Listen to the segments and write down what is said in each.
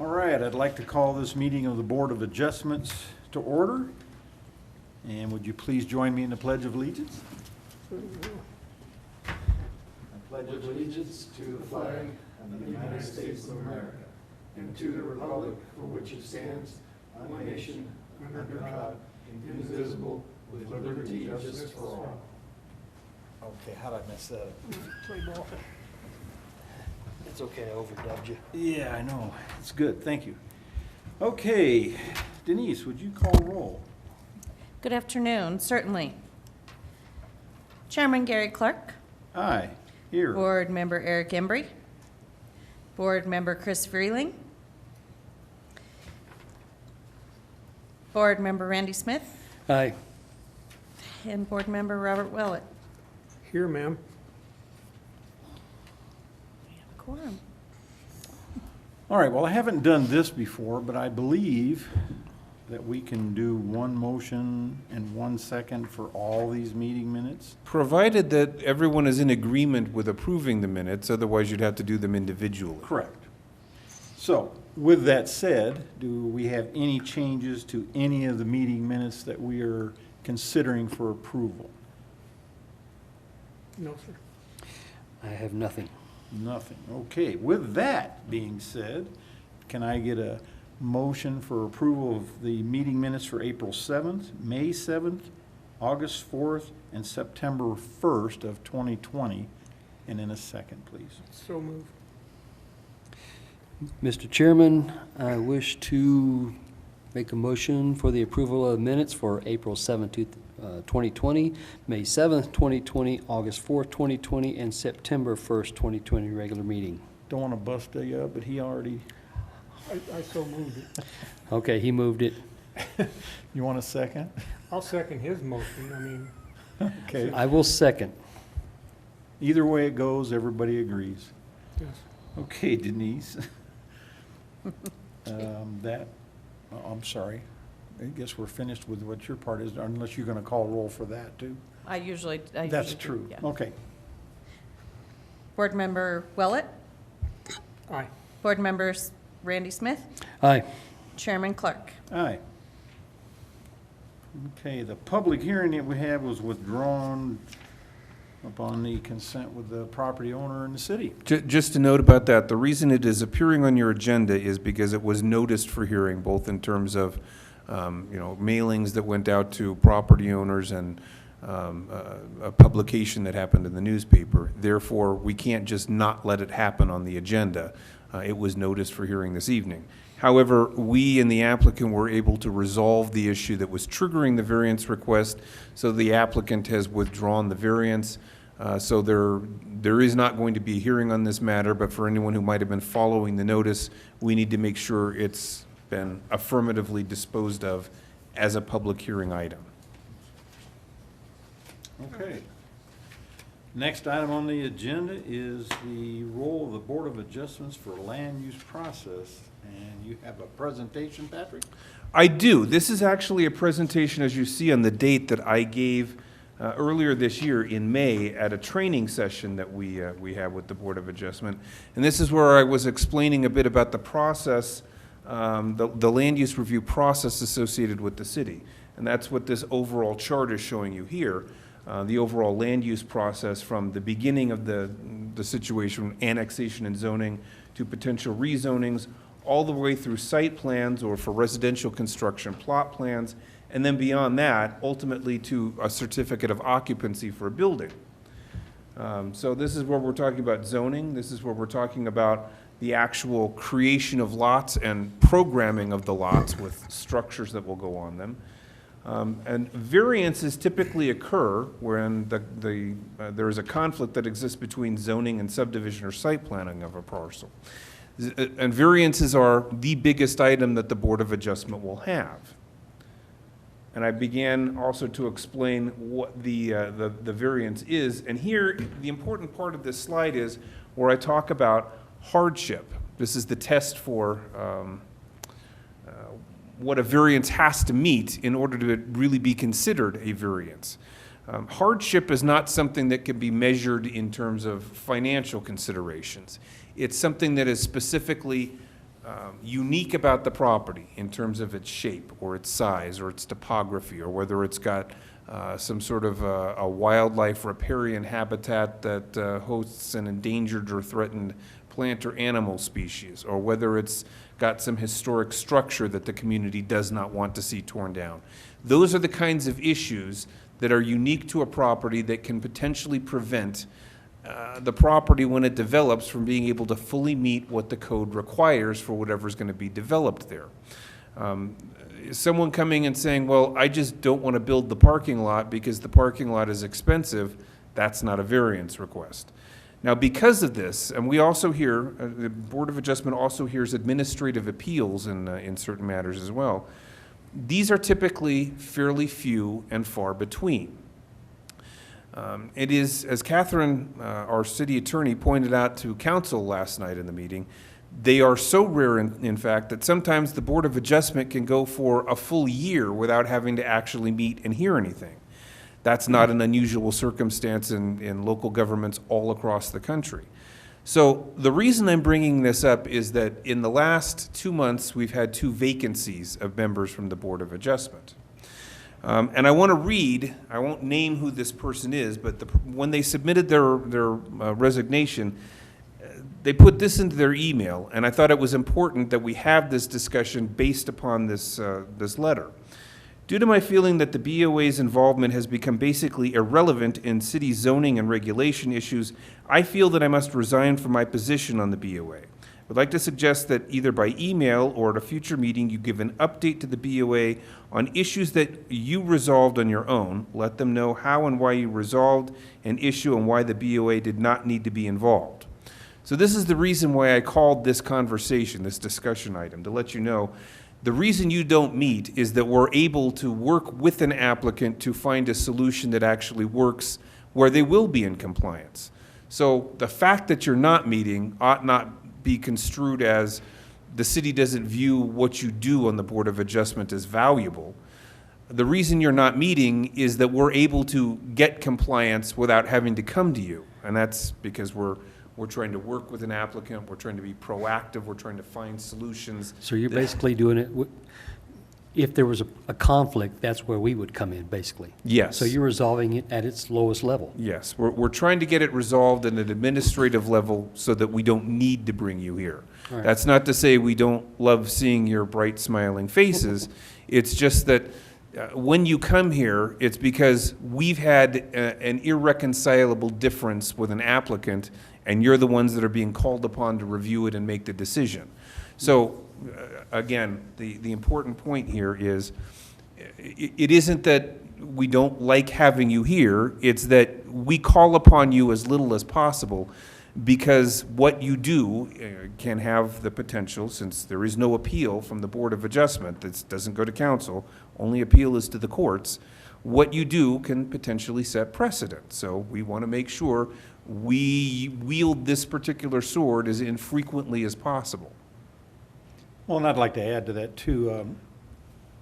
All right, I'd like to call this meeting of the Board of Adjustments to order. And would you please join me in the Pledge of Allegiance? I pledge Allegiance to the flag of the United States of America and to the republic for which it stands, one nation, under God, indivisible, with liberty and justice for all. Okay, how'd I mess that up? Play ball. It's okay, I overdubbed you. Yeah, I know. It's good, thank you. Okay, Denise, would you call roll? Good afternoon, certainly. Chairman Gary Clark, Aye, here. Board Member Eric Embry, Board Member Chris Freeling, Board Member Randy Smith, Aye. and Board Member Robert Willett. Here, ma'am. We have a quorum. All right, well, I haven't done this before, but I believe that we can do one motion and 1 second for all these meeting minutes. Provided that everyone is in agreement with approving the minutes, otherwise you'd have to do them individually. Correct. So, with that said, do we have any changes to any of the meeting minutes that we are considering for approval? No, sir. I have nothing. Nothing. Okay, with that being said, can I get a motion for approval of the meeting minutes for April 7th, May 7th, August 4th, and September 1st of 2020? And in a second, please. So moved. Mr. Chairman, I wish to make a motion for the approval of minutes for April 7th, 2020, May 7th, 2020, August 4th, 2020, and September 1st, 2020 regular meeting. Don't want to bust you up, but he already, I so moved it. Okay, he moved it. you want a second? I'll second his motion. I mean, Okay. I will second. Either way it goes, everybody agrees. yes. Okay, Denise. I'm sorry. I guess we're finished with what your part is, unless you're going to call roll for that, too. I usually That's do, true. yeah. Okay. Board Member Willett, Aye. Board Members Randy Smith, Aye. Chairman Clark. Aye. Okay, the public hearing that we had was withdrawn upon the consent with the property owner in the city. Just a note about that, the reason it is appearing on your agenda is because it was noticed for hearing, both in terms of, mailings that went out to property owners and a publication that happened in the newspaper. Therefore, we can't just not let it happen on the agenda. It was noticed for hearing this evening. However, we and the applicant were able to resolve the issue that was triggering the variance request, so the applicant has withdrawn the variance. So there is not going to be a hearing on this matter, but for anyone who might have been following the notice, we need to make sure it's been affirmatively disposed of as a public hearing item. Okay. Next item on the agenda is the role of the Board of Adjustments for land use process. And you have a presentation, Patrick? I do. This is actually a presentation, as you see on the date, that I gave earlier this year in May at a training session that we have with the Board of Adjustment. And this is where I was explaining a bit about the process, the land use review process associated with the city. And that's what this overall chart is showing you here. The overall land use process from the beginning of the situation, annexation and zoning, to potential rezonings, all the way through site plans or for residential construction plot plans, and then beyond that, ultimately to a certificate of occupancy for a building. So this is where we're talking about zoning. This is where we're talking about the actual creation of lots and programming of the lots with structures that will go on them. And variances typically occur when there is a conflict that exists between zoning and subdivision or site planning of a parcel. And variances are the biggest item that the Board of Adjustment will have. And I began also to explain what the variance is. And here, the important part of this slide is where I talk about hardship. This is the test for what a variance has to meet in order to really be considered a variance. Hardship is not something that can be measured in terms of financial considerations. It's something that is specifically unique about the property in terms of its shape or its size or its topography, or whether it's got some sort of a wildlife riparian habitat that hosts an endangered or threatened plant or animal species, or whether it's got some historic structure that the community does not want to see torn down. Those are the kinds of issues that are unique to a property that can potentially prevent the property, when it develops, from being able to fully meet what the code requires for whatever's going to be developed there. Someone coming and saying, well, I just don't want to build the parking lot because the parking lot is expensive, that's not a variance request. Now, because of this, and we also hear, the Board of Adjustment also hears administrative appeals in certain matters as well, these are typically fairly few and far between. It is, as Catherine, our city attorney, pointed out to council last night in the meeting, they are so rare, in fact, that sometimes the Board of Adjustment can go for a full year without having to actually meet and hear anything. That's not an unusual circumstance in local governments all across the country. So the reason I'm bringing this up is that in the last 2 months, we've had 2 vacancies of members from the Board of Adjustment. And I want to read, I won't name who this person is, but when they submitted their resignation, they put this into their email, and I thought it was important that we have this discussion based upon this letter. Due to my feeling that the BOA's involvement has become basically irrelevant in city zoning and regulation issues, I feel that I must resign from my position on the BOA. I would like to suggest that either by email or at a future meeting, you give an update to the BOA on issues that you resolved on your own. Let them know how and why you resolved an issue and why the BOA did not need to be involved. So this is the reason why I called this conversation, this discussion item, to let you know the reason you don't meet is that we're able to work with an applicant to find a solution that actually works where they will be in compliance. So the fact that you're not meeting ought not be construed as the city doesn't view what you do on the Board of Adjustment as valuable. The reason you're not meeting is that we're able to get compliance without having to come to you. And that's because we're trying to work with an applicant, we're trying to be proactive, we're trying to find solutions. So you're basically doing it, if there was a conflict, that's where we would come in, basically. Yes. So you're resolving it at its lowest level. Yes, we're trying to get it resolved at an administrative level so that we don't need to bring you here. All right. That's not to say we don't love seeing your bright smiling faces. It's just that when you come here, it's because we've had an irreconcilable difference with an applicant, and you're the ones that are being called upon to review it and make the decision. So, again, the important point here is it isn't that we don't like having you here, it's that we call upon you as little as possible because what you do can have the potential, since there is no appeal from the Board of Adjustment, that doesn't go to council, only appeal is to the courts, what you do can potentially set precedent. So we want to make sure we wield this particular sword as infrequently as possible. Well, and I'd like to add to that too.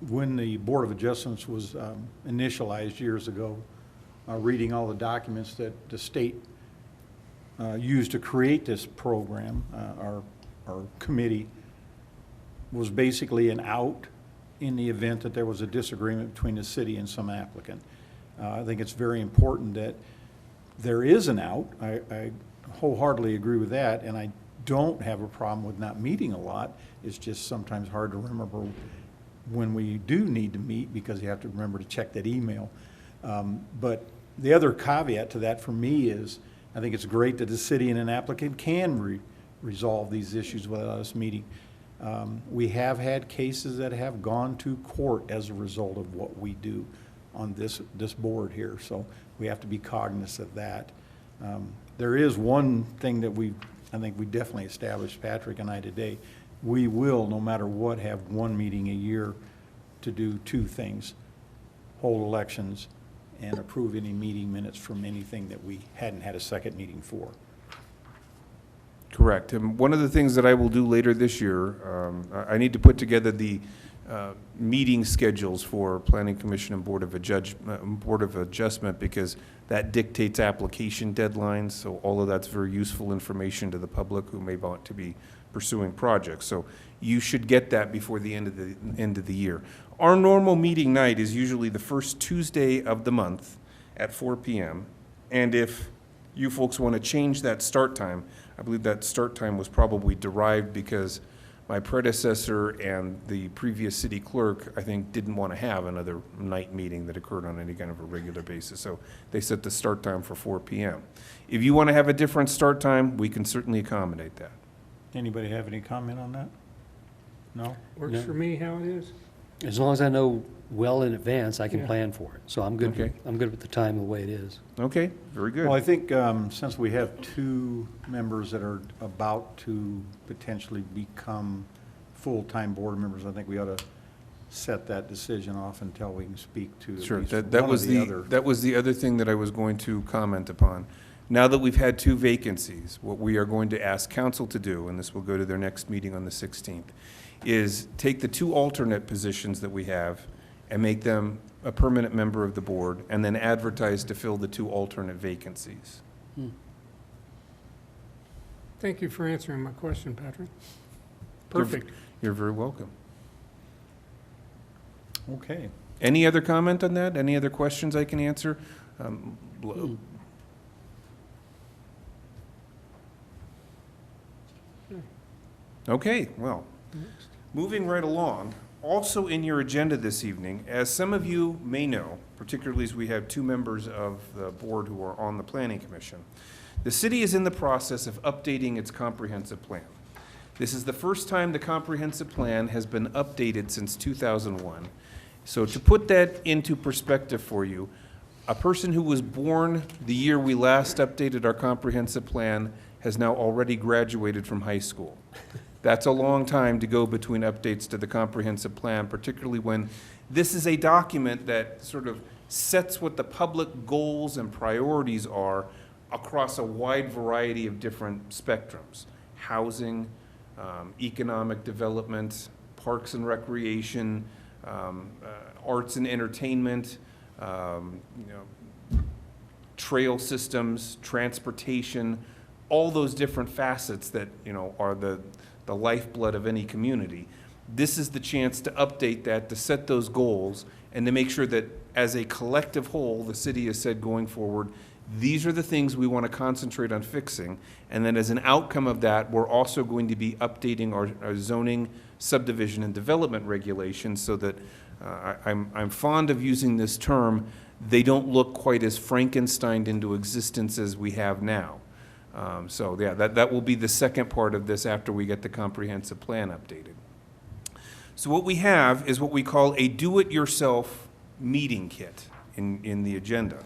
When the Board of Adjustments was initialized years ago, reading all the documents that the state used to create this program, our committee was basically an out in the event that there was a disagreement between the city and some applicant. I think it's very important that there is an out. I wholeheartedly agree with that, and I don't have a problem with not meeting a lot. It's just sometimes hard to remember when we do need to meet because you have to remember to check that email. But the other caveat to that for me is I think it's great that the city and an applicant can resolve these issues without us meeting. We have had cases that have gone to court as a result of what we do on this board here, so we have to be cognizant of that. There is one thing that I think we definitely established, Patrick and I today. We will, no matter what, have one meeting a year to do 2 things: hold elections and approve any meeting minutes from anything that we hadn't had a second meeting for. Correct. And one of the things that I will do later this year, I need to put together the meeting schedules for Planning Commission and Board of Adjustment because that dictates application deadlines. So all of that's very useful information to the public who may want to be pursuing projects. So you should get that before the end of the year. Our normal meeting night is usually the first Tuesday of the month at 4 p.m. And if you folks want to change that start time, I believe that start time was probably derived because my predecessor and the previous city clerk, I think, didn't want to have another night meeting that occurred on any kind of a regular basis. So they set the start time for 4 p.m. If you want to have a different start time, we can certainly accommodate that. Anybody have any comment on that? No? Works No. for me how it is. As long as I know well in advance, I can Yeah. plan for it. So I'm good, Okay. I'm good with the time the way it is. Okay, very good. Well, I think since we have two members that are about to potentially become full-time board members, I think we ought to set that decision off until we can speak to at Sure, least that one was of the the, other. that was the other thing that I was going to comment upon. Now that we've had two vacancies, what we are going to ask council to do, and this will go to their next meeting on the 16th, is take the two alternate positions that we have and make them a permanent member of the board, and then advertise to fill the two alternate vacancies. Thank you for answering my question, Patrick. You're- Perfect. You're very welcome. Okay. Any other comment on that? Any other questions I can answer? Okay, well, moving right along, also in your agenda this evening, as some of you may know, particularly as we have two members of the board who are on the Planning Commission, the city is in the process of updating its comprehensive plan. This is the first time the comprehensive plan has been updated since 2001. So to put that into perspective for you, a person who was born the year we last updated our comprehensive plan has now already graduated from high school. That's a long time to go between updates to the comprehensive plan, particularly when this is a document that sort of sets what the public goals and priorities are across a wide variety of different spectrums. Housing, economic development, parks and recreation, arts and entertainment, trail systems, transportation, all those different facets that, are the lifeblood of any community. This is the chance to update that, to set those goals, and to make sure that as a collective whole, the city has said going forward, these are the things we want to concentrate on fixing. And then as an outcome of that, we're also going to be updating our zoning, subdivision, and development regulations so that I'm fond of using this term, they don't look quite as Frankensteined into existence as we have now. So yeah, that will be the second part of this after we get the comprehensive plan updated. So what we have is what we call a do-it-yourself meeting kit in the agenda.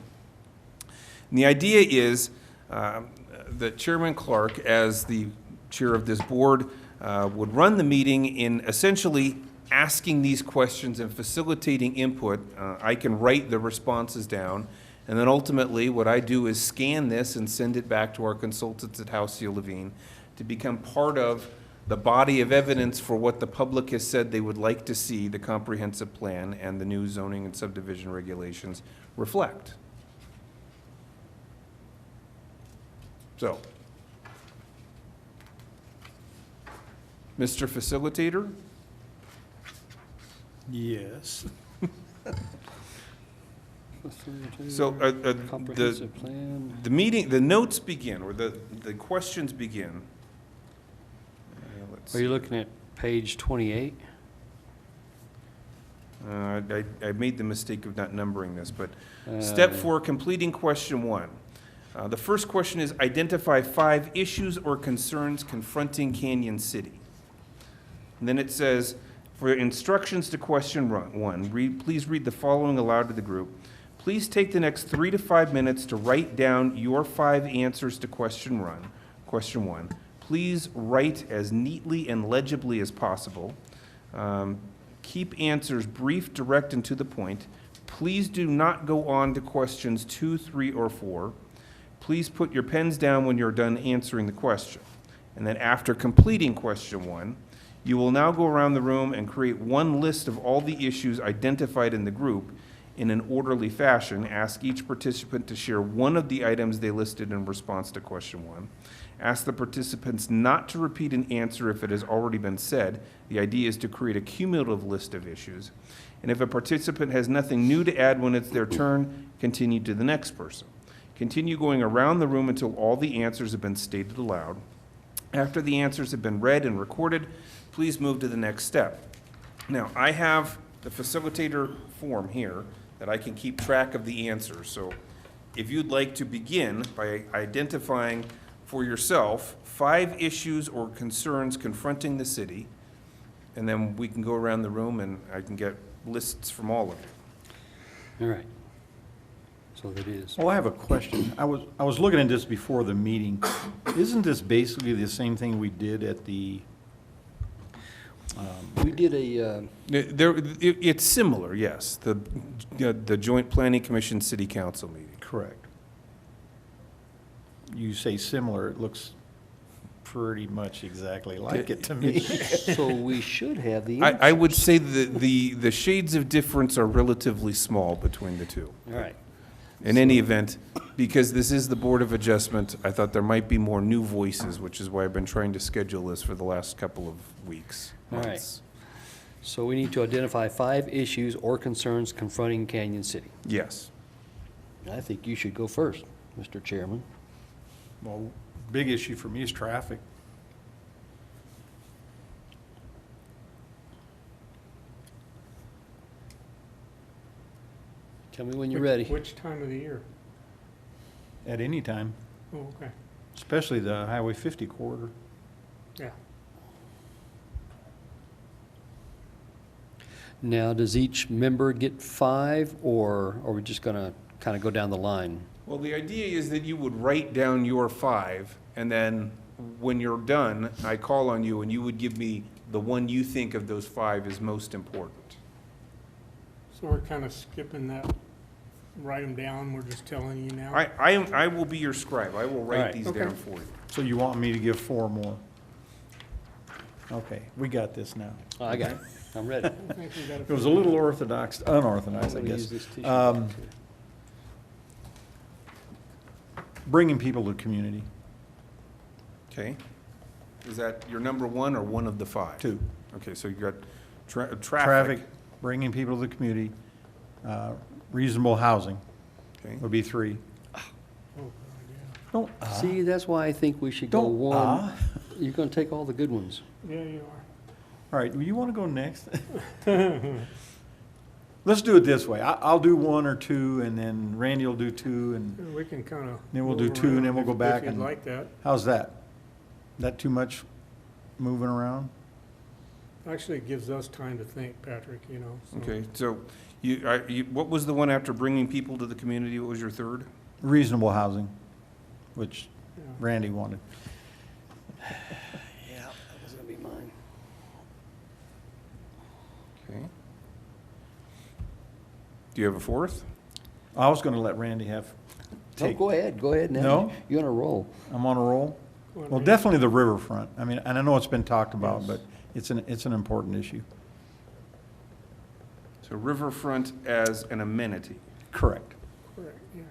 And the idea is that Chairman Clark, as the chair of this board, would run the meeting in essentially asking these questions and facilitating input. I can write the responses down, and then ultimately what I do is scan this and send it back to our consultants at House C. Levine to become part of the body of evidence for what the public has said they would like to see the comprehensive plan and the new zoning and subdivision regulations reflect. So, Mr. Facilitator? Yes. So, Comprehensive plan. the meeting, the notes begin, or the questions begin. Let's Are you see. looking at page 28? I made the mistake of not numbering this, but step 4, completing question 1. The first question is identify 5 issues or concerns confronting Canyon City. And then it says, for instructions to question 1, please read the following aloud to the group. Please take the next 3 to 5 minutes to write down your 5 answers to question 1. Please write as neatly and legibly as possible. Keep answers brief, direct, and to the point. Please do not go on to questions 2, 3, or 4. Please put your pens down when you're done answering the question. And then after completing question 1, you will now go around the room and create one list of all the issues identified in the group in an orderly fashion, ask each participant to share one of the items they listed in response to question 1. Ask the participants not to repeat an answer if it has already been said. The idea is to create a cumulative list of issues. And if a participant has nothing new to add when it's their turn, continue to the next person. Continue going around the room until all the answers have been stated aloud. After the answers have been read and recorded, please move to the next step. Now, I have the facilitator form here that I can keep track of the answers. So if you'd like to begin by identifying for yourself 5 issues or concerns confronting the city, and then we can go around the room and I can get lists from all of you. All right. So that is. Well, I have a question. I was looking at this before the meeting. Isn't this basically the same thing we did at the, We did a, It's similar, yes, the Joint Planning Commission City Council meeting. correct? You say similar, it looks pretty much exactly like it to me. so we should have the. I would say the shades of difference are relatively small between the two. All right. In any event, because this is the Board of Adjustment, I thought there might be more new voices, which is why I've been trying to schedule this for the last couple of weeks, All right. months. So we need to identify 5 issues or concerns confronting Canyon City. Yes. I think you should go first, Mr. Chairman. Well, big issue for me is traffic. Tell me when you're ready. Which time of the year? At any time, Oh, okay, especially the Highway 50 corridor. yeah. Now, does each member get 5, or are we just going to kind of go down the line? Well, the idea is that you would write down your 5, and then when you're done, I call on you, and you would give me the one you think of those 5 is most important. So we're kind of skipping that, write them down, we're just telling you now? I will be your scribe. I will All write right. these Okay. down for you. So you want me to give 4 more? Okay, we got this now. Oh, I got it. I'm ready. I think we gotta It was a little unorthodox, I I'm gonna use guess. this tissue. Bringing people to the community, Okay? Is that your number 1 or one of the 5? 2. Okay, so you got traffic. Traffic, bringing people to the community, reasonable housing Okay. would be 3. Oh, God, Don't, See, that's why I think we should go don't, 1. You're going to take all the good ones. yeah. Yeah, you are. All right, you want to go next? Let's do it this way. I'll do 1 or 2, and then Randy will do 2, and We can kind of. Then we'll do 2, and then we'll go back If and- you'd like that. how's that? That too much moving around? Actually, it gives us time to think, Patrick, you know, so. Okay, so what was the one after bringing people to the community? What was your 3rd? Reasonable housing, which Yeah. Randy wanted. Yeah, that was going to be mine. Okay. Do you have a 4th? I was going to let Randy have, Oh, take, go ahead now. No? You're on a roll. I'm on a roll. Go on, Well, Randy. definitely the riverfront. I mean, and I know it's been talked about, Yes. but it's an important issue. So riverfront as an amenity. Correct. Correct, yeah.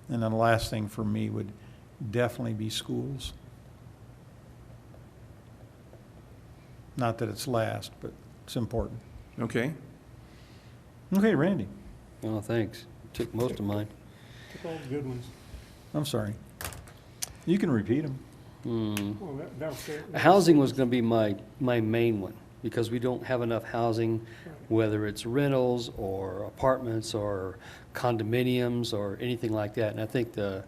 And then the last thing for me would definitely be schools. Not that it's last, but it's important. Okay? Okay, Randy, Oh, thanks. Took most of mine. Took all the good ones. I'm sorry. You can repeat them. Well, that'll fit. Housing was going to be my main one, because we don't have enough housing, whether it's rentals or apartments or condominiums or anything like that. And I think the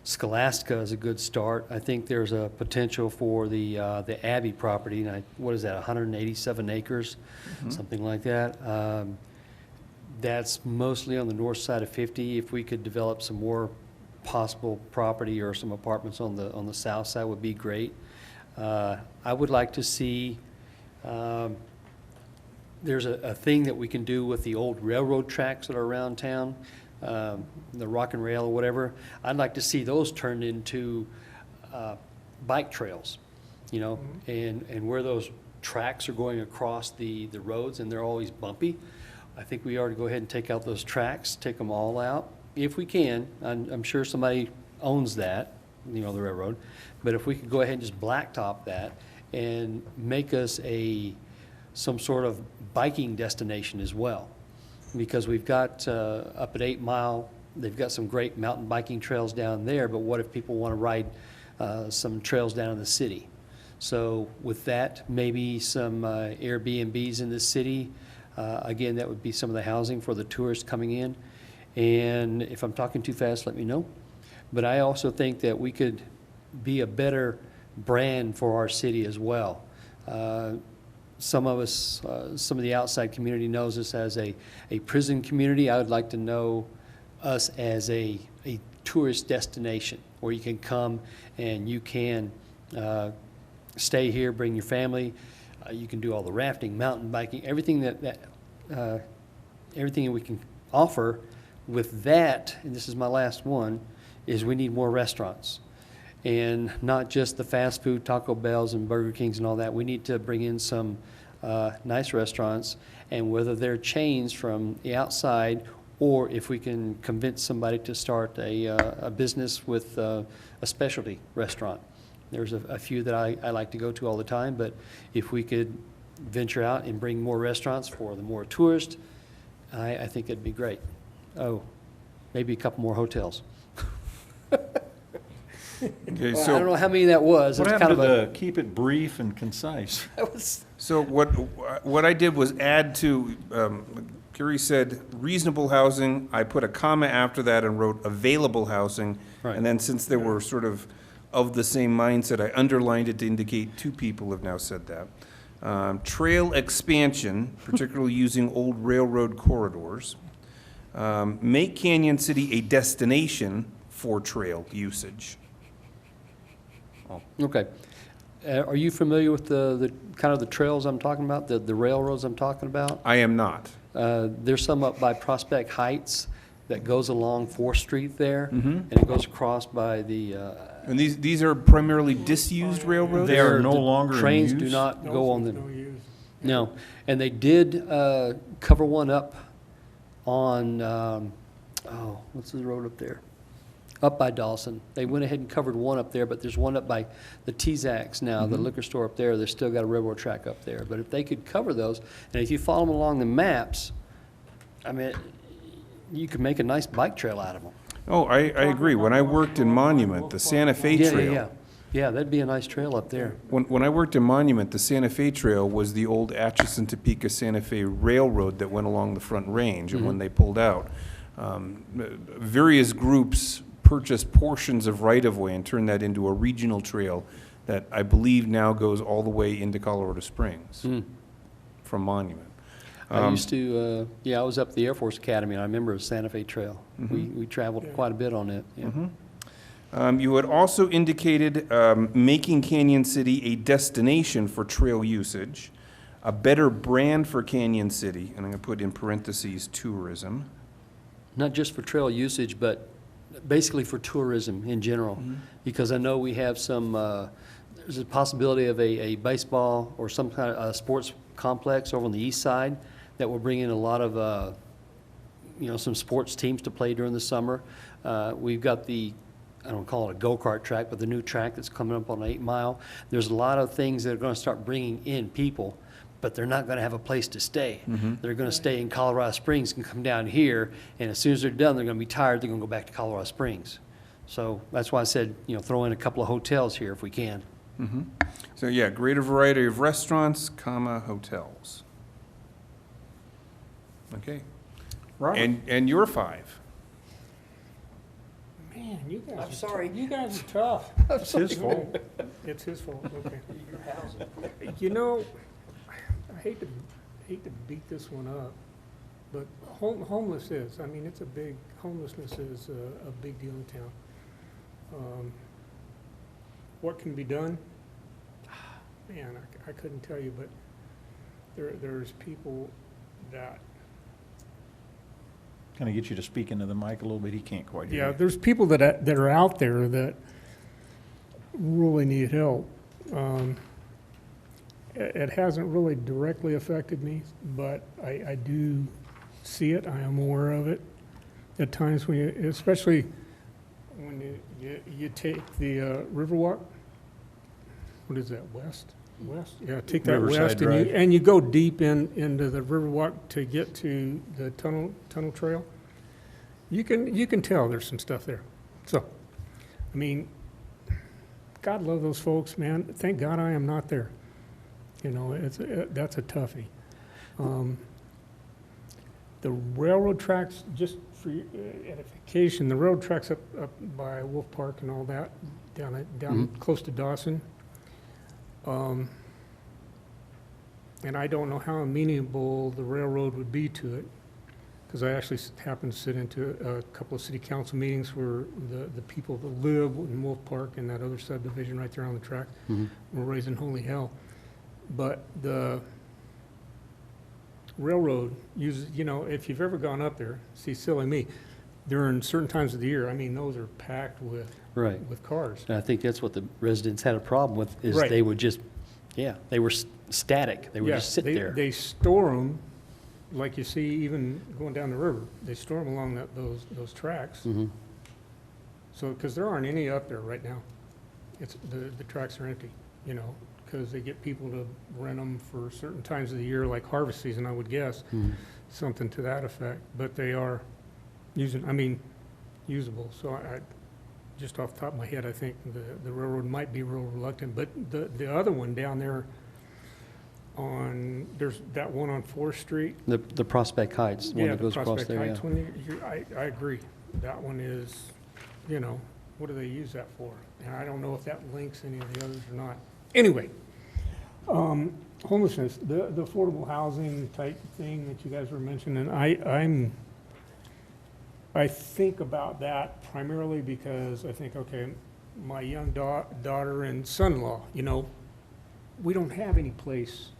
Scholastica is a good start. I think there's a potential for the Abbey property, and what is that, 187 acres, something like that. That's mostly on the north side of 50. If we could develop some more possible property or some apartments on the south side would be great. I would like to see, there's a thing that we can do with the old railroad tracks that are around town, the Rock and Rail or whatever. I'd like to see those turned into bike trails, you know, and where those tracks are going across the roads, and they're always bumpy. I think we ought to go ahead and take out those tracks, take them all out, if we can. I'm sure somebody owns that, the railroad. But if we could go ahead and just blacktop that and make us some sort of biking destination as well. Because we've got, up at 8 Mile, they've got some great mountain biking trails down there, but what if people want to ride some trails down in the city? So with that, maybe some Airbnbs in the city. Again, that would be some of the housing for the tourists coming in. And if I'm talking too fast, let me know. But I also think that we could be a better brand for our city as well. Some of us, some of the outside community knows us as a prison community. I would like to know us as a tourist destination where you can come and you can stay here, bring your family. You can do all the rafting, mountain biking, everything everything that we can offer. With that, and this is my last one, is we need more restaurants. And not just the fast food, Taco Bells and Burger Kings and all that. We need to bring in some nice restaurants, and whether they're chains from the outside, or if we can convince somebody to start a business with a specialty restaurant. There's a few that I like to go to all the time, but if we could venture out and bring more restaurants for the more tourists, I think it'd be great. Oh, maybe a couple more hotels. Okay, Well, I don't know how many that was. What It's happened kind to of the keep it brief and concise? So what I did was add to, Gary said reasonable housing. I put a comma after that and wrote available housing. Right. And then since they were sort of the same mindset, I underlined it to indicate 2 people have now said that. Trail expansion, particularly using old railroad corridors. Make Canyon City a destination for trail usage. Okay. Are you familiar with the kind of the trails I'm talking about, the railroads I'm talking about? I am not. There's some up by Prospect Heights that goes along 4th Street there, Mm-hmm. and it goes across by the. And these are primarily disused railroads? They are no the longer in Trains do use? not go on the. No use. No, and they did cover one up on, what's the road up there? Up by Dawson. They went ahead and covered one up there, but there's one up by the T-Zax now, the liquor store up there. They've still got a railroad track up there. But if they could cover those, and if you follow them along the maps, I mean, you could make a nice bike trail out of them. Oh, I agree. When I worked in Monument, the Santa Fe Trail. Yeah, that'd be a nice trail up there. When I worked in Monument, the Santa Fe Trail was the old Atchison, Topeka, Santa Fe Railroad that went along the Front Range. And when they pulled out, various groups purchased portions of right-of-way and turned that into a regional trail that I believe now goes all the way into Colorado Springs from Monument. I used to, I was up at the Air Force Academy, and I remember the Santa Fe Trail. We traveled quite a bit on it, yeah. You had also indicated making Canyon City a destination for trail usage, a better brand for Canyon City, and I'm going to put in parentheses tourism. Not just for trail usage, but basically for tourism in general. Because I know we have some, there's a possibility of a baseball or some kind of sports complex over on the east side that will bring in a lot of, some sports teams to play during the summer. We've got I don't call it a go-kart track, but the new track that's coming up on 8 Mile. There's a lot of things that are going to start bringing in people, but they're not going to have a place to stay. They're going to stay in Colorado Springs and come down here, and as soon as they're done, they're going to be tired, they're going to go back to Colorado Springs. So that's why I said, throw in a couple of hotels here if we can. So yeah, greater variety of restaurants, hotels. Okay. Robert? And your 5. Man, you guys I'm are sorry. You guys are tough. It's his fault. It's his fault, okay. Your housing. I hate to beat this one up, but homelessness is a big deal in town. What can be done? Man, I couldn't tell you, but there's people that, Kind of get you to speak into the mic a little bit. He can't quite hear you. there's people that are out there that really need help. it hasn't really directly affected me, but I do see it, I am aware of it. At times when you, especially when you take the Riverwalk, what is that, west? Yeah, take that Riverside west Drive. and you go deep into the Riverwalk to get to the tunnel trail. You can tell there's some stuff there. So, I mean, God love those folks, man. Thank God I am not there. You know, that's a toughie. The railroad tracks, just for your edification, the railroad tracks up by Wolf Park and all that, down close to Dawson. And I don't know how amenable the railroad would be to it, because I actually happened to sit into a couple of city council meetings where the people that live in Wolf Park and that other subdivision right there on the track were raising holy hell. But the railroad uses, you know, if you've ever gone up there, see, silly me, during certain times of the year, I mean, those are packed with cars. And I think that's what the residents had a problem with, is Right. they would just, they were static. They would Yeah, just sit there. They store them, like you see even going down the river, they store them along those tracks. Mhm. So, because there aren't any up there right now. It's, the tracks are empty, you know, because they get people to rent them for certain times of the year, like harvest season, I would guess, something to that effect. But they are usable. So I just off the top of my head, I think the railroad might be real reluctant. But the other one down there there's that one on 4th Street. The Prospect Heights, the one Yeah, that the goes across Prospect there, Heights one, I agree. That one is, you know, what do they use that for? And I don't know if that links any of the others or not. Anyway, homelessness, the affordable housing type thing that you guys were mentioning, I think about that primarily because I think, okay, my young daughter and son-in-law, you know, we don't have any place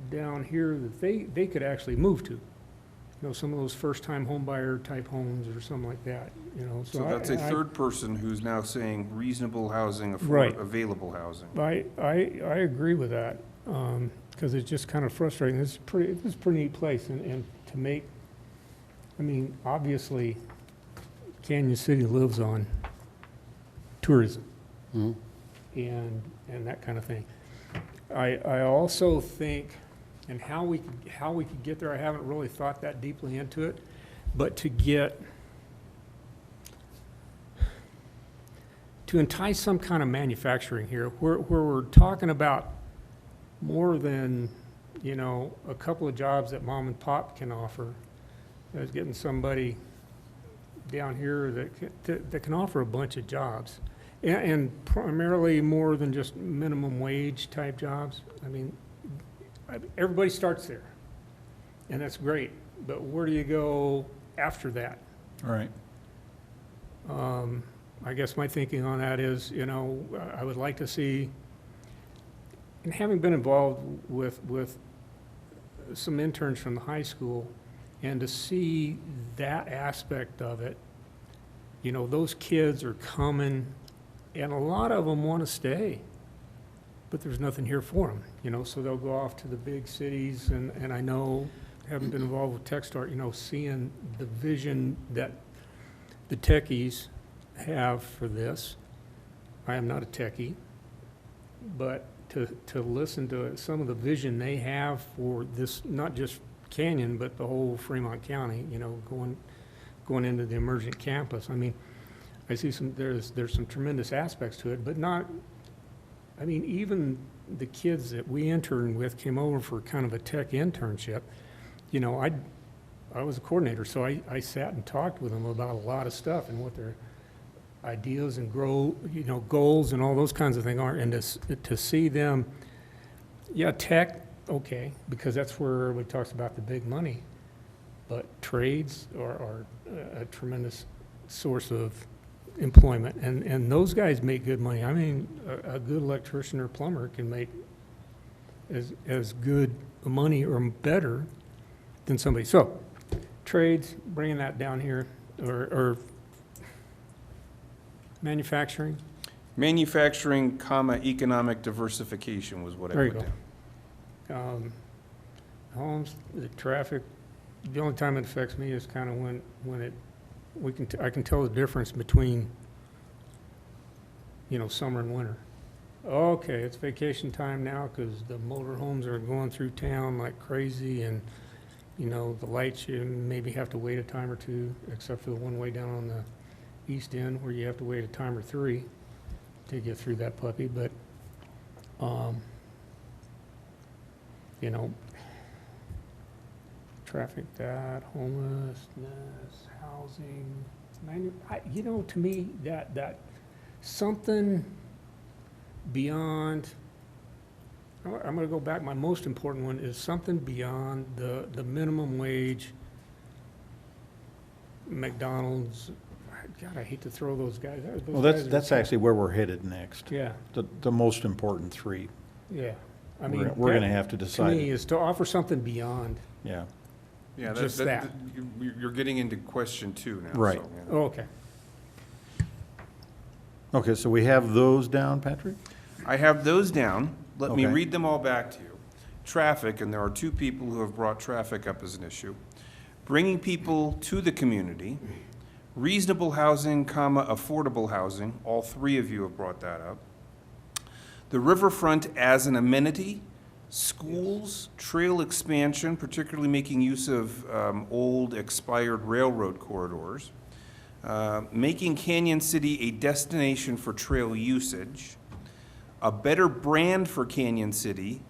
down here that they could actually move to. You know, some of those first-time homebuyer type homes or something like that, you know. So that's a third person who's now saying reasonable housing, Right. available housing. I agree with that, because it's just kind of frustrating. It's a pretty neat place, and to make, I mean, obviously, Canyon City lives on tourism Mhm. and that kind of thing. I also think, and how we could get there, I haven't really thought that deeply into it, but to entice some kind of manufacturing here, where we're talking about more than, you know, a couple of jobs that mom and pop can offer, is getting somebody down here that can offer a bunch of jobs. And primarily more than just minimum wage type jobs. I mean, everybody starts there, and that's great, but where do you go after that? All right. I guess my thinking on that is, you know, I would like to see, and having been involved with some interns from the high school, and to see that aspect of it, you know, those kids are coming, and a lot of them want to stay, but there's nothing here for them, you know, so they'll go off to the big cities, and I know, having been involved with TechStart, you know, seeing the vision that the techies have for this. I am not a techie, but to listen to some of the vision they have for this, not just Canyon, but the whole Fremont County, you know, going into the emergent campus. I mean, I see there's some tremendous aspects to it, but not, I mean, even the kids that we interned with came over for kind of a tech internship. You know, I was a coordinator, so I sat and talked with them about a lot of stuff and what their ideas and goals and all those kinds of things are, and to see them, tech, okay, because that's where everybody talks about the big money, but trades are a tremendous source of employment, and those guys make good money. I mean, a good electrician or plumber can make as good money or better than somebody. So, trades, bringing that down here, or manufacturing. Manufacturing, economic diversification was what I There you put go. down. Homes, the traffic, the only time it affects me is kind of when I can tell the difference between, summer and winter. Okay, it's vacation time now because the motor homes are going through town like crazy, and, the lights, you maybe have to wait a time or two, except for the one way down on the east end where you have to wait a time or three to get through that puppy, but, traffic, that, homelessness, housing, to me, that something beyond, I'm gonna go back, my most important one is something beyond the minimum wage, McDonald's, God, I hate to throw those guys out. Well, that's actually where we're headed next. Yeah, The most important three. yeah. I We're mean, we're that, gonna have to to me, decide. is to offer something beyond. Yeah, Yeah, Just that. You're getting into question 2 now. Right. so, yeah. Oh, okay. okay, so we have those down, Patrick? I have those down. Let me Okay. read them all back to you. Traffic, and there are 2 people who have brought traffic up as an issue. Bringing people to the community. Reasonable housing, affordable housing. All 3 of you have brought that up. The riverfront as an amenity. Schools, trail expansion, particularly making use of old expired railroad corridors. Making Canyon City a destination for trail usage. A better brand for Canyon City,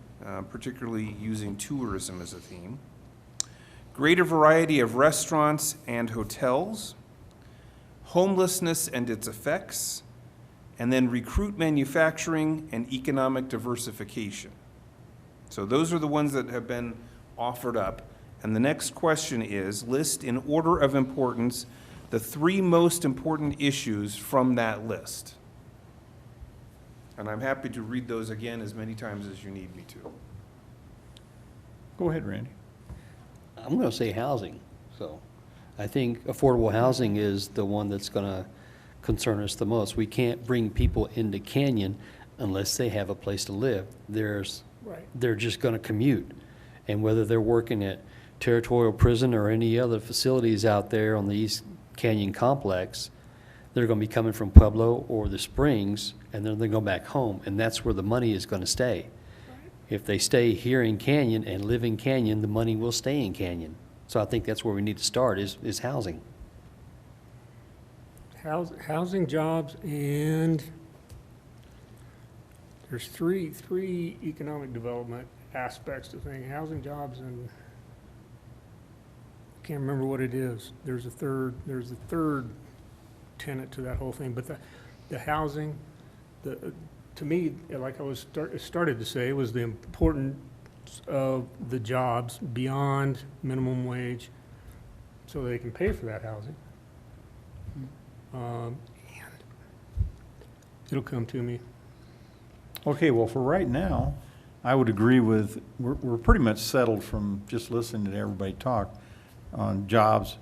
particularly using tourism as a theme. Greater variety of restaurants and hotels. Homelessness and its effects. And then recruit manufacturing and economic diversification. So those are the ones that have been offered up. And the next question is, list in order of importance the 3 most important issues from that list. And I'm happy to read those again as many times as you need me to. Go ahead, Randy. I'm going to say housing. So I think affordable housing is the one that's going to concern us the most. We can't bring people into Canyon unless they have a place to live. Right. They're just going to commute. And whether they're working at Territorial Prison or any other facilities out there on the East Canyon complex, they're going to be coming from Pueblo or the Springs, and then they're going back home, and that's where the money is going to stay. If they stay here in Canyon and live in Canyon, the money will stay in Canyon. So I think that's where we need to start is housing. Housing, jobs, and there's three economic development aspects to things. Housing, jobs, and I can't remember what it is. There's a third tenet to that whole thing. But the housing, to me, like I was started to say, was the importance of the jobs beyond minimum wage, so they can pay for that housing. And it'll come to me. Okay, well, for right now, I would agree with, we're pretty much settled from just listening to everybody talk on jobs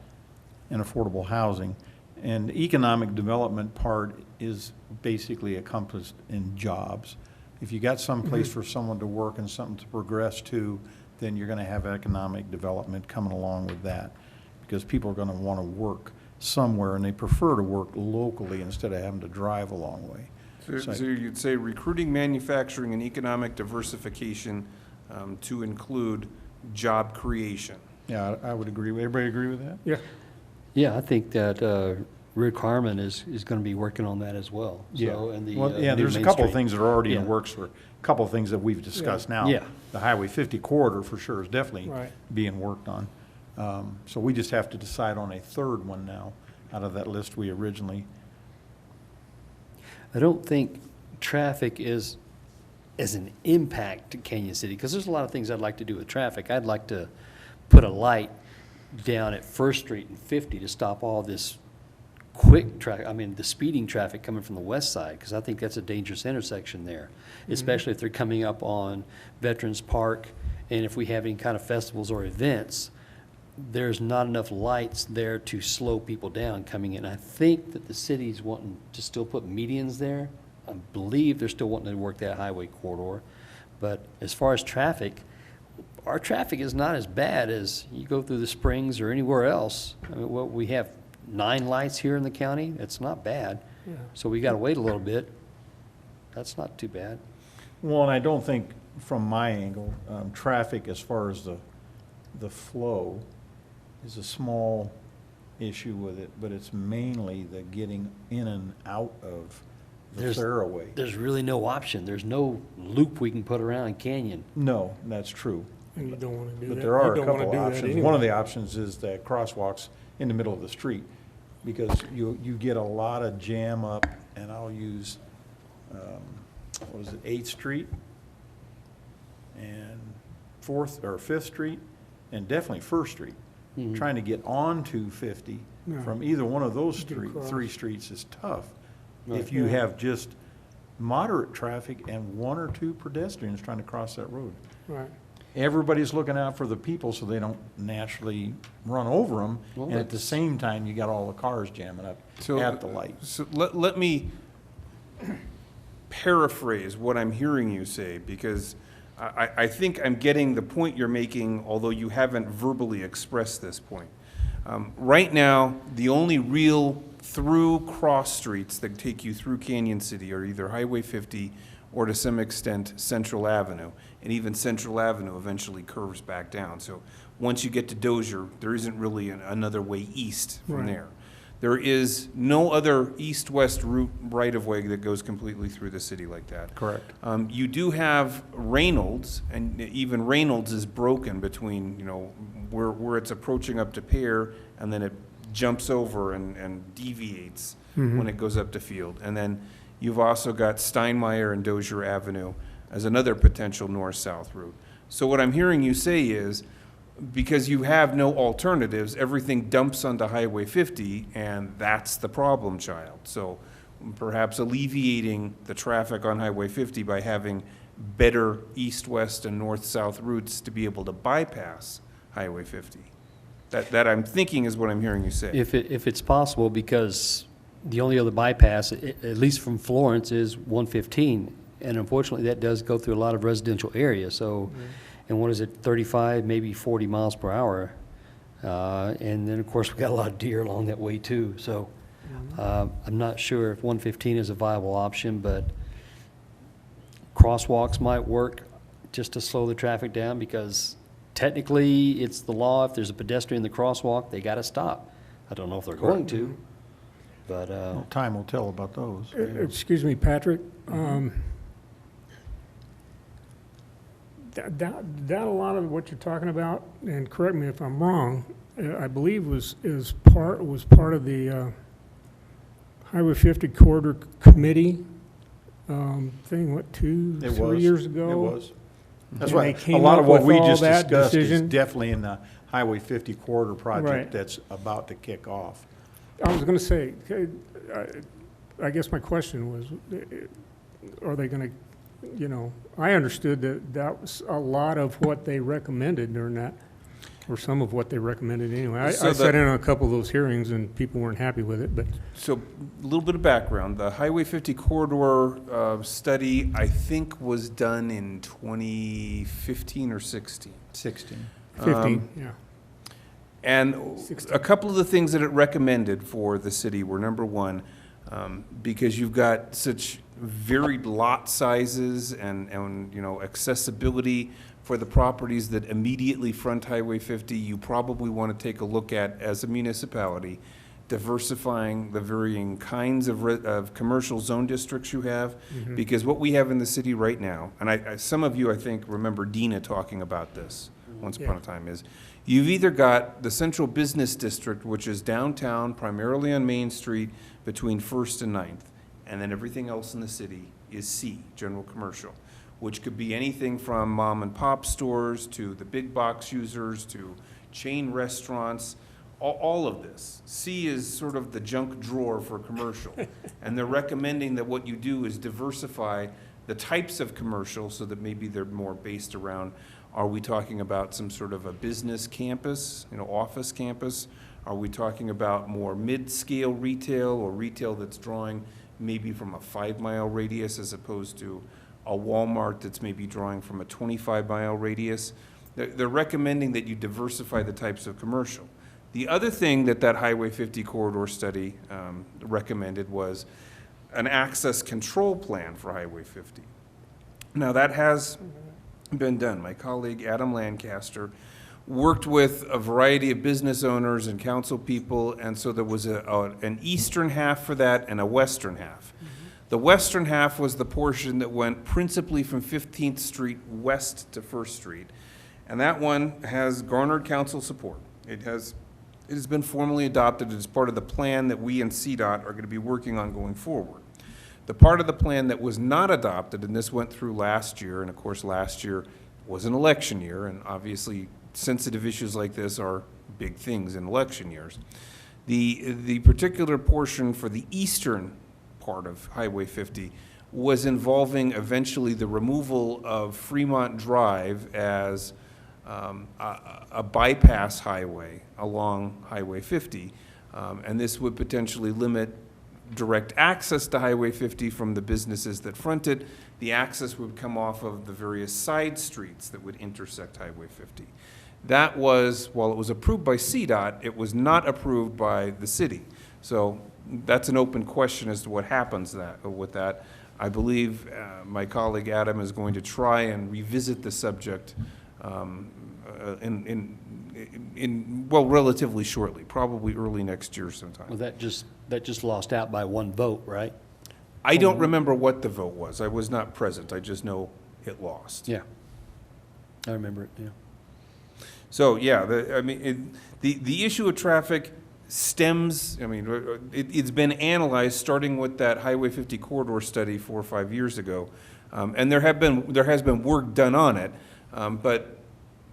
and affordable housing. And the economic development part is basically encompassed in jobs. If you got some place for someone to work and something to progress to, then you're gonna have economic development coming along with that. Because people are gonna wanna work somewhere, and they prefer to work locally instead of having to drive a long way. So you'd say recruiting, manufacturing, and economic diversification to include job creation. Yeah, I would agree. Everybody agree with that? Yeah. Yeah, I think that Rick Harmon is going to be working on that as well. So, and the Well, yeah, new there's a Main couple of Street. things that are already in Yeah. the works for, a couple of things that we've discussed now. Yeah. The Highway 50 corridor for sure is definitely Right. being worked on. So we just have to decide on a third one now out of that list we originally. I don't think traffic is an impact to Canyon City, because there's a lot of things I'd like to do with traffic. I'd like to put a light down at First Street and 50 to stop all this quick traffic, the speeding traffic coming from the west side, because I think that's a dangerous intersection there, especially if they're coming up on Veterans Park, and if we have any kind of festivals or events, there's not enough lights there to slow people down coming in. I think that the city's wanting to still put medians there. I believe they're still wanting to work that highway corridor. But as far as traffic, our traffic is not as bad as you go through the Springs or anywhere else. I mean, well, we have 9 lights here in the county. It's not bad. Yeah. So we got to wait a little bit. That's not too bad. Well, and I don't think, from my angle, traffic as far as the flow is a small issue with it, but it's mainly the getting in and out of the There's- fairway. There's really no option. There's no loop we can put around Canyon. No, that's true. And you don't want to do that. But there are You a don't wanna couple do that options. anyway. One of the options is that crosswalks in the middle of the street, because you get a lot of jam up, and I'll use, what is it, 8th Street and 4th or 5th Street, and definitely 1st Street. Mhm. Trying to get onto 50 Yeah. from either one of those Get across. 3 streets is tough. Right. If you Yeah. have just moderate traffic and 1 or 2 pedestrians trying to cross that road. Right. Everybody's looking out for the people so they don't naturally run over them. Well, And at the that's- same time, you got all the cars jamming up So- at the light. So let me paraphrase what I'm hearing you say, because I think I'm getting the point you're making, although you haven't verbally expressed this point. Right now, the only real through cross streets that take you through Canyon City are either Highway 50 or, to some extent, Central Avenue. And even Central Avenue eventually curves back down. So once you get to Dozier, there isn't really another way east from Right. there. There is no other east-west route right-of-way that goes completely through the city like that. Correct. You do have Reynolds, and even Reynolds is broken between, you know, where it's approaching up to Pear, and then it jumps over and deviates when it goes up to Field. And then you've also got Steinmeier and Dozier Avenue as another potential north-south route. So what I'm hearing you say is, because you have no alternatives, everything dumps onto Highway 50, and that's the problem child. So perhaps alleviating the traffic on Highway 50 by having better east-west and north-south routes to be able to bypass Highway 50. That I'm thinking is what I'm hearing you say. If it's possible, because the only other bypass, at least from Florence, is 115. And unfortunately, that does go through a lot of residential areas, so, and what is it, 35, maybe 40 miles per hour? And then, of course, we got a lot of deer along that way too, so I'm not sure if 115 is a viable option, but crosswalks might work just to slow the traffic down, because technically, it's the law, if there's a pedestrian in the crosswalk, they gotta stop. I don't know if they're going to, but, Well, time will tell about those. Excuse me, Patrick. That a lot of what you're talking about, and correct me if I'm wrong, I believe was part of the Highway 50 Corridor Committee thing, what, It 3 was. years ago? It was. That's And right. they A came lot up of what with we all just that discussed is decision. definitely in the Highway 50 corridor Right. project that's about to kick off. I was going to say, I guess my question was, are they going to, you know, I understood that was a lot of what they recommended during that, or some of what they recommended anyway. I So sat the- in on a couple of those hearings and people weren't happy with it, but, So, a little bit of background. The Highway 50 corridor study, I think, was done in 2015 or 16. 16. 15, yeah. And 16. a couple of the things that it recommended for the city were, number one, because you've got such varied lot sizes and, you know, accessibility for the properties that immediately front Highway 50, you probably want to take a look at, as a municipality, diversifying the varying kinds of commercial zone districts you have. Because what we have in the city right now, and some of you, I think, remember Dina talking about this once upon a time, is you've either got the central business district, which is downtown, primarily on Main Street, between First and Ninth, and then everything else in the city is C, general commercial, which could be anything from mom and pop stores to the big box users to chain restaurants, all of this. C is sort of the junk drawer for commercial. And they're recommending that what you do is diversify the types of commercial so that maybe they're more based around, are we talking about some sort of a business campus, you know, office campus? Are we talking about more mid-scale retail, or retail that's drawing maybe from a 5-mile radius as opposed to a Walmart that's maybe drawing from a 25-mile radius? They're recommending that you diversify the types of commercial. The other thing that Highway 50 corridor study recommended was an access control plan for Highway 50. Now, that has been done. My colleague Adam Lancaster worked with a variety of business owners and council people, and so there was an eastern half for that and a western half. The western half was the portion that went principally from 15th Street west to First Street, and that one has garnered council support. It has been formally adopted as part of the plan that we and CDOT are going to be working on going forward. The part of the plan that was not adopted, and this went through last year, and of course last year was an election year, and obviously sensitive issues like this are big things in election years. The particular portion for the eastern part of Highway 50 was involving eventually the removal of Fremont Drive as a bypass highway along Highway 50. And this would potentially limit direct access to Highway 50 from the businesses that front it. The access would come off of the various side streets that would intersect Highway 50. That was, while it was approved by CDOT, it was not approved by the city. So that's an open question as to what happens with that. I believe my colleague Adam is going to try and revisit the subject relatively shortly, probably early next year sometime. Well, that just lost out by one vote, right? I don't remember what the vote was. I was not present. I just know it lost. Yeah. I remember it, yeah. So, yeah, the issue of traffic stems, it's been analyzed starting with that Highway 50 corridor study 4 or 5 years ago. And there has been work done on it, but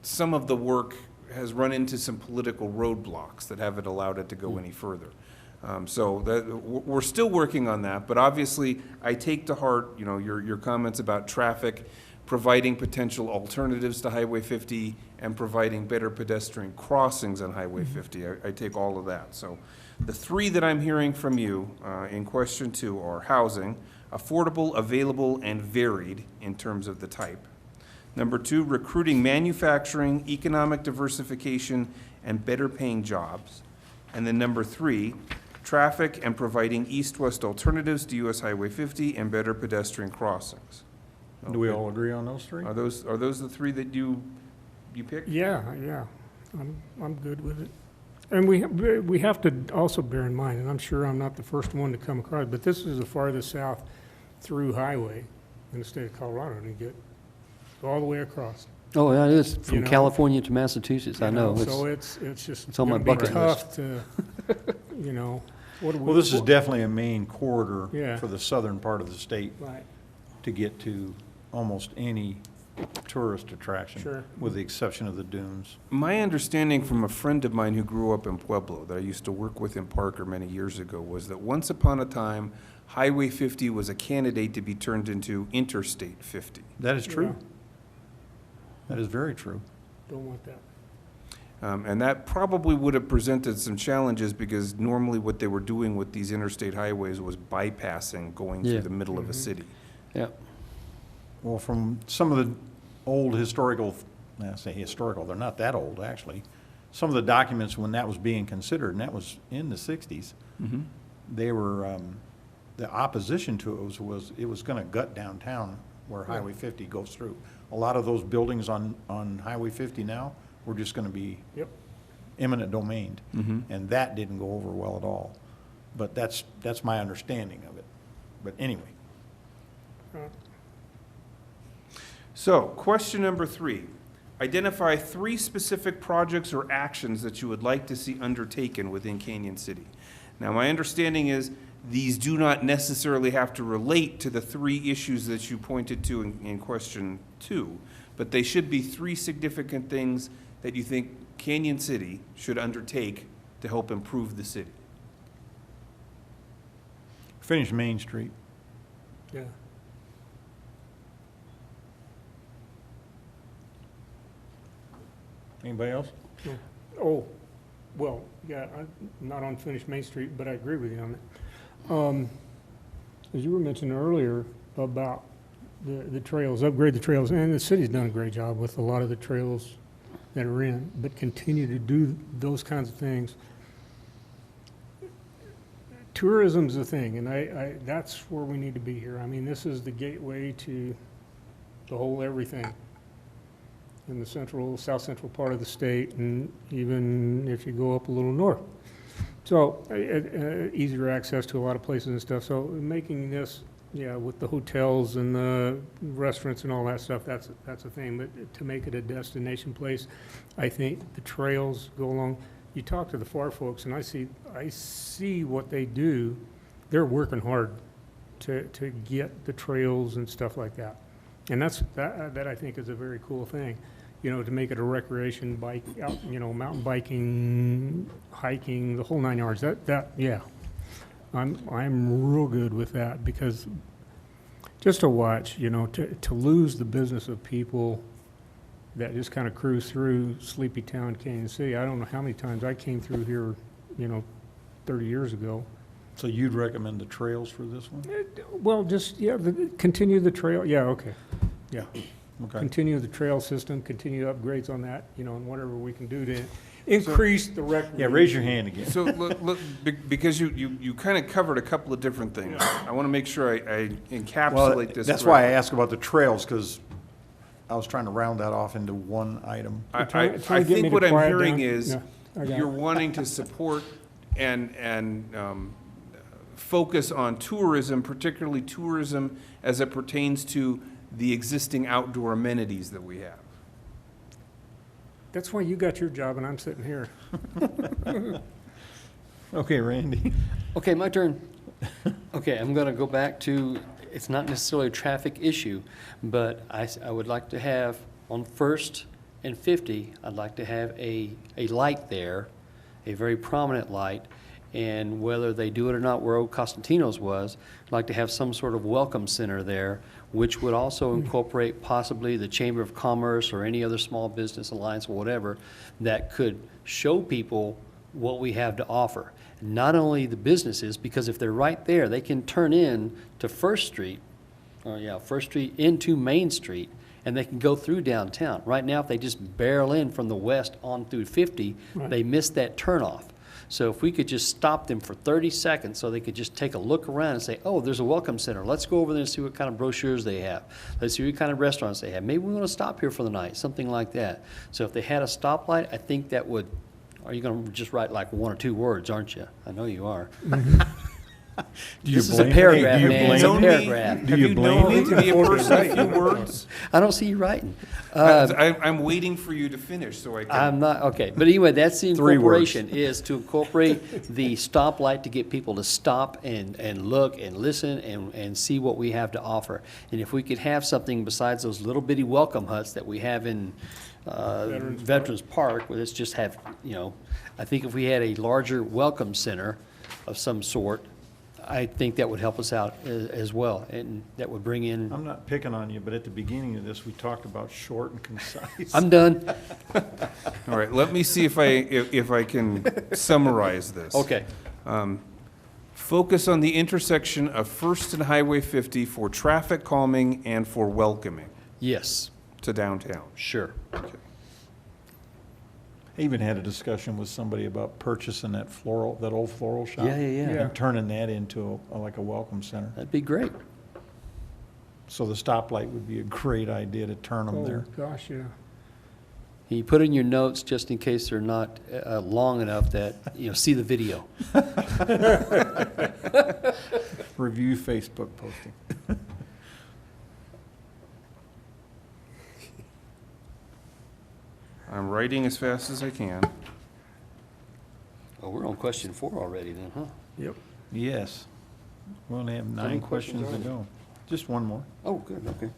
some of the work has run into some political roadblocks that haven't allowed it to go any further. We're still working on that, but obviously I take to heart, your comments about traffic, providing potential alternatives to Highway 50 and providing better pedestrian crossings on Highway 50. I take all of that. So the three that I'm hearing from you in question 2 are housing, affordable, available, and varied in terms of the type. Number 2, recruiting manufacturing, economic diversification, and better paying jobs. And then number 3, traffic and providing east-west alternatives to US Highway 50 and better pedestrian crossings. Do we all agree on those three? Are those the three that you picked? Yeah, I'm good with it. And we have to also bear in mind, and I'm sure I'm not the first one to come across, but this is the farthest south through highway in the state of Colorado to get all the way across. Oh, yeah, it is, from You know? California to Massachusetts, I know. So it's just it's on my gonna be bucket tough to, what do we? Well, this is definitely a main corridor Yeah. for the southern part of the state Right, to get to almost any tourist attraction. Sure. With the exception of the dunes. My understanding from a friend of mine who grew up in Pueblo that I used to work with in Parker many years ago was that once upon a time, Highway 50 was a candidate to be turned into Interstate 50. That is true. Yeah. That is very true. don't want that. And that probably would have presented some challenges because normally what they were doing with these interstate highways was bypassing going Yeah. through the middle of a city. Yeah. Well, from some of the old historical, I say historical, they're not that old, actually. Some of the documents when that was being considered, and that was in the 60s, they were, the opposition to it was it was going to gut downtown where Highway 50 goes through. A lot of those buildings on Highway 50 now were just going to be Yep. eminent domain. And that didn't go over well at all. But that's my understanding of it. But anyway. So, question number 3. Identify 3 specific projects or actions that you would like to see undertaken within Canyon City. Now, my understanding is these do not necessarily have to relate to the 3 issues that you pointed to in question 2, but they should be 3 significant things that you think Canyon City should undertake to help improve the city. Finish Main Street. Yeah. Anybody else? Oh, well, yeah, I'm not on finished Main Street, but I agree with you on that. As you were mentioning earlier about the trails, upgrade the trails, and the city's done a great job with a lot of the trails that are in, but continue to do those kinds of things. Tourism's a thing, and that's where we need to be here. I mean, this is the gateway to the whole everything in the south central part of the state, and even if you go up a little north. So, easier access to a lot of places and stuff. So making this, yeah, with the hotels and the restaurants and all that stuff, that's a thing. But to make it a destination place, I think the trails go along. You talk to the FAR folks, and I see what they do. They're working hard to get the trails and stuff like that. And that I think is a very cool thing. You know, to make it a recreation bike, mountain biking, hiking, the whole 9 yards. Yeah, I'm real good with that, because just to watch, to lose the business of people that just kind of cruise through Sleepy Town, Canyon City. I don't know how many times I came through here, 30 years ago. So you'd recommend the trails for this one? Well, just, continue the trail. Yeah, okay. Yeah. Okay. Continue the trail system, continue upgrades on that, and whatever we can do to increase the recreation. Yeah, raise your hand again. So look, because you kind of covered a couple of different things. I want to make sure I encapsulate this. That's why I correctly. asked about the trails, because I was trying to round that off into one item. I Try to get me think to what I'm quiet hearing down. is Yeah, I got you're it. wanting to support and focus on tourism, particularly tourism as it pertains to the existing outdoor amenities that we have. That's why you got your job and I'm sitting here. Okay, Randy. Okay, my turn. Okay, I'm going to go back to, it's not necessarily a traffic issue, but I would like to have, on First and 50, I'd like to have a light there, a very prominent light, and whether they do it or not where Old Costantino's was, I'd like to have some sort of welcome center there, which would also incorporate possibly the Chamber of Commerce or any other small business alliance or whatever that could show people what we have to offer. Not only the businesses, because if they're right there, they can turn in to First Street into Main Street, and they can go through downtown. Right now, if they just barrel in from the west on through 50, Right. they miss that turnoff. So if we could just stop them for 30 seconds so they could just take a look around and say, oh, there's a welcome center. Let's go over there and see what kind of brochures they have. Let's see what kind of restaurants they have. Maybe we want to stop here for the night, something like that. So if they had a stoplight, I think that would, are you going to just write like 1 or 2 words, aren't you? I know you are. This is a paragraph, man. It's a Known me- paragraph. Do you Have blame known me me? to be a person of few words? I don't see you writing. I'm waiting for you to finish so I can. I'm not, okay, but anyway, that's the 3 words. incorporation, is to incorporate the stoplight to get people to stop and look and listen and see what we have to offer. And if we could have something besides those little bitty welcome huts that we have in Veterans Park, where it's just have, I think if we had a larger welcome center of some sort, I think that would help us out as well, and that would bring in, I'm not picking on you, but at the beginning of this, we talked about short and concise. I'm done. All right, let me see if I can summarize this. Okay. Focus on the intersection of First and Highway 50 for traffic calming and for welcoming Yes, to downtown. sure. I even had a discussion with somebody about purchasing that old floral shop. Yeah. And turning that into like a welcome center. That'd be great. So the stoplight would be a great idea to turn them Oh, there. gosh, yeah. You put in your notes just in case they're not long enough that, see the video. Review Facebook posting. I'm writing as fast as I can. Oh, we're on question 4 already then, huh? Yep. Yes. We only have How 9 many questions questions to are go. Just one more. Oh, good, okay.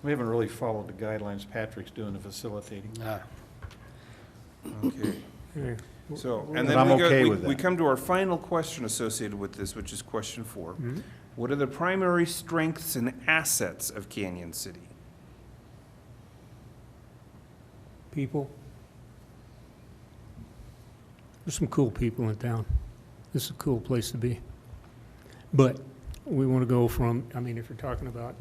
We haven't really followed the guidelines Patrick's doing the facilitating. Okay. Okay. So, But and But then I'm we go, okay we- with we that. come to our final question associated with this, which is question 4. Mhm. What are the primary strengths and assets of Canyon City? People. There's some cool people in town. This is a cool place to be. But we want to go from, if you're talking about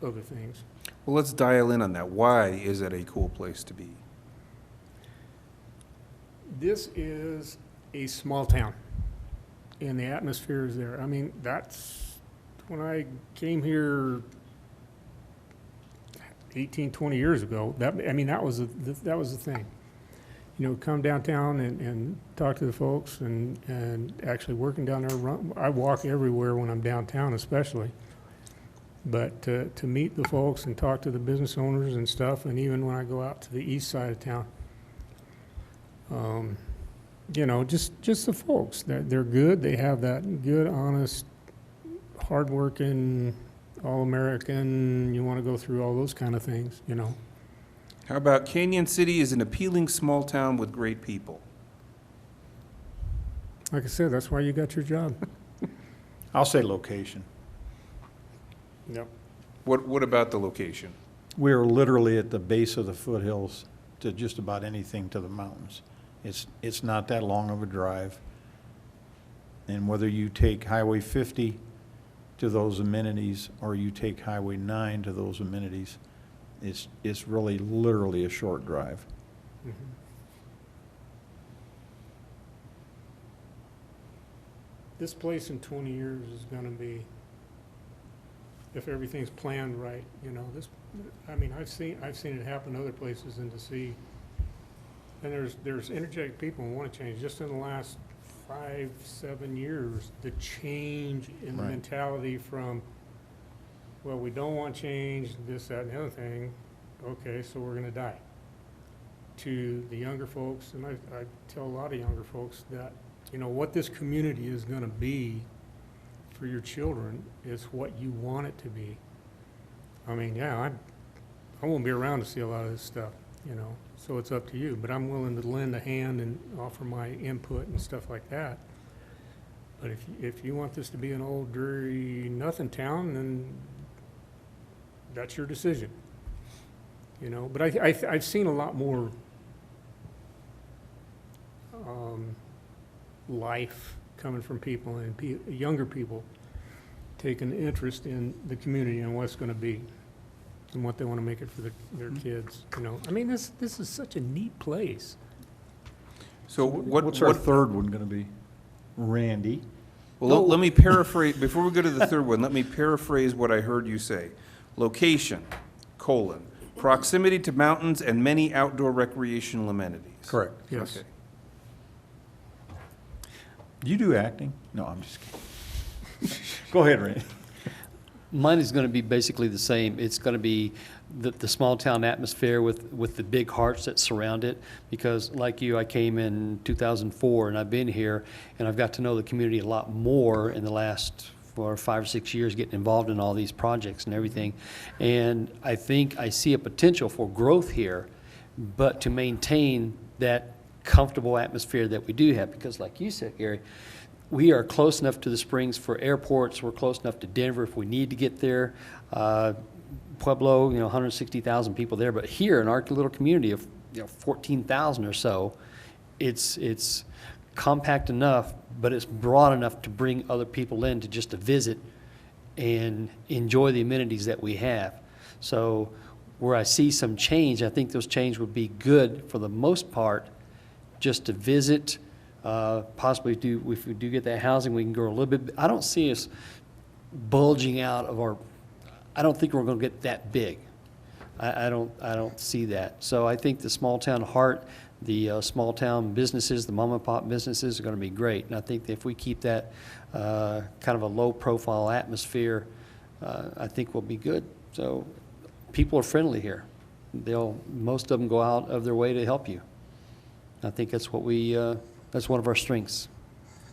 other things. Well, let's dial in on that. Why is it a cool place to be? This is a small town, and the atmosphere is there. I mean, that's, when I came here 18, 20 years ago, that was the thing. You know, come downtown and talk to the folks, and actually working down there, I walk everywhere when I'm downtown especially. But to meet the folks and talk to the business owners and stuff, and even when I go out to the east side of town, you know, just the folks. They're good. They have that good, honest, hardworking, all-American. You want to go through all those kind of things, you know. How about Canyon City is an appealing small town with great people? Like I said, that's why you got your job. I'll say location. Yep. What about the location? We're literally at the base of the foothills to just about anything to the mountains. It's not that long of a drive. And whether you take Highway 50 to those amenities or you take Highway 9 to those amenities, it's really literally a short drive. Mhm. This place in 20 years is going to be, if everything's planned right, you know, I mean, I've seen it happen other places, and to see, and there's energetic people who want to change. Just in the last 5-7 years, the change in the Right. mentality from, well, we don't want change, this, that, and the other thing, okay, so we're going to die, to the younger folks. And I tell a lot of younger folks that, you know, what this community is going to be for your children is what you want it to be. I mean, yeah, I won't be around to see a lot of this stuff, you know, so it's up to you. But I'm willing to lend a hand and offer my input and stuff like that. But if you want this to be an old, dreary, nothing town, then that's your decision, you know. But I've seen a lot more life coming from people, and younger people taking interest in the community and what's going to be and what they want to make it for their kids, you know. I mean, this is such a neat place. So What's our third one gonna be? Randy? Well, let me paraphrase, before we go to the third one, let me paraphrase what I heard you say. Location, proximity to mountains and many outdoor recreational amenities. Correct. Yes. Okay. Do you do acting? No, I'm just kidding. Go ahead, Randy. Mine is going to be basically the same. It's going to be the small town atmosphere with the big hearts that surround it. Because like you, I came in 2004 and I've been here, and I've got to know the community a lot more in the last 4 or 5 or 6 years, getting involved in all these projects and everything. And I think I see a potential for growth here, but to maintain that comfortable atmosphere that we do have. Because like you said, Gary, we are close enough to the Springs for airports. We're close enough to Denver if we need to get there. Pueblo, 160,000 people there. But here in our little community of 14,000 or so, it's compact enough, but it's broad enough to bring other people in to visit and enjoy the amenities that we have. So where I see some change, I think those change would be good for the most part, just to visit. Possibly if we do get that housing, we can grow a little bit. I don't see us bulging out of I don't think we're going to get that big. I don't see that. So I think the small town heart, the small town businesses, the mom and pop businesses are going to be great. And I think that if we keep that kind of a low profile atmosphere, I think we'll be good. So people are friendly here. Most of them go out of their way to help you. I think that's what that's one of our strengths.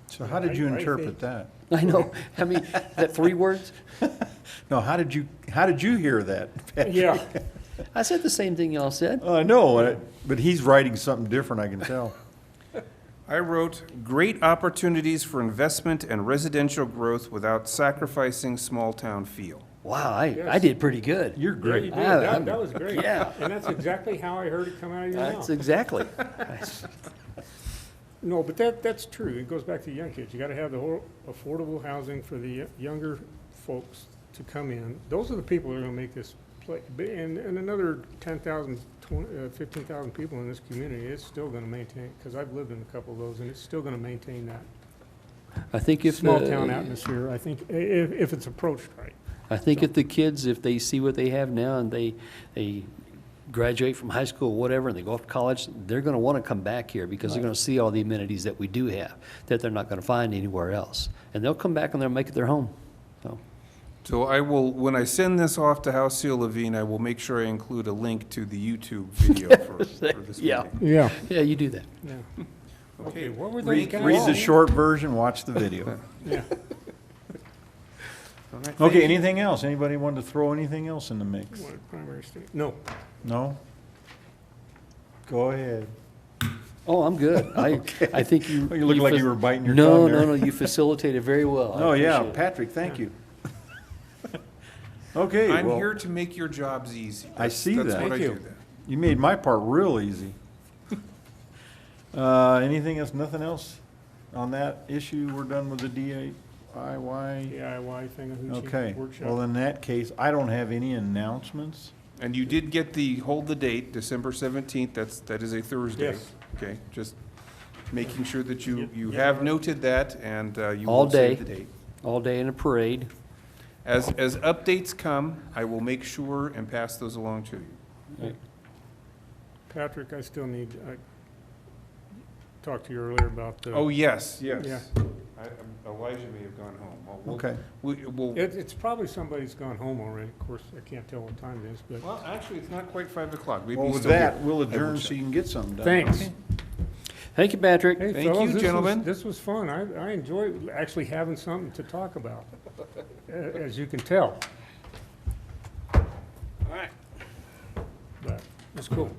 So how did you I interpret think- that? I know. I mean, that 3 words? No, how did you hear that? Yeah. I said the same thing y'all said. I know, but he's writing something different, I can tell. I wrote, great opportunities for investment and residential growth without sacrificing small-town feel. Wow, I Yes. did pretty good. You're Yeah, great. you did. I'm- That was great. Yeah. And that's exactly how I heard it come out of your That's mouth. exactly. No, but that's true. It goes back to young kids. You got to have the whole affordable housing for the younger folks to come in, those are the people that are gonna make this play. And another 10,000, 15,000 people in this community, it's still gonna maintain, because I've lived in a couple of those, and it's still gonna maintain that I think if small town atmosphere, I think, if it's approached right. I think if the kids, if they see what they have now and they graduate from high school or whatever, and they go off to college, they're gonna wanna come back here because they're gonna see all the amenities that we do have, that they're not gonna find anywhere else. And they'll come back and they'll make it their home, so. So I will, when I send this off to House Seal Levine, I will make sure I include a link to the YouTube video for this Yeah. meeting. Yeah. Yeah, you do that. Yeah. Okay, What were those read- guys? Read the short version, watch the video. Yeah. All right, thank Okay, you. anything else? Anybody want to throw anything else in the mix? What, primary state? No. No? Go ahead. Oh, I'm good. I think you. Oh, you look like you were biting your No, tongue there. no, you facilitated very well. I Oh, yeah, appreciate it. Patrick, thank you. Okay, I'm well, here to make your jobs easy. I see that. That's what I Thank do you. then. you made my part real easy. Anything else, nothing else on that issue? We're done with the DIY? DIY thing, Okay, workshop. well, in that case, I don't have any announcements. And you did get hold the date, December 17th, that is a Thursday. Yes. Okay, just making sure that you Yep. have noted that and you All will save day. the date. All day in a parade. As updates come, I will make sure and pass those along to you. Patrick, I still need, I talked to you earlier about the. Oh, yes, Yeah. yes. Elijah may have gone home. We'll- Okay. We'll, It's probably somebody's gone home already. Of course, I can't tell what time it is, but well, actually, it's not quite 5 o'clock. Maybe Well, he's with still here. that, we'll I will adjourn check. so you can get something done. thanks. Thank you, Patrick. Hey, Thank fellas, you, this was- gentlemen. This was fun. I enjoyed actually having something to talk about, as you can tell. All right. But it's cool.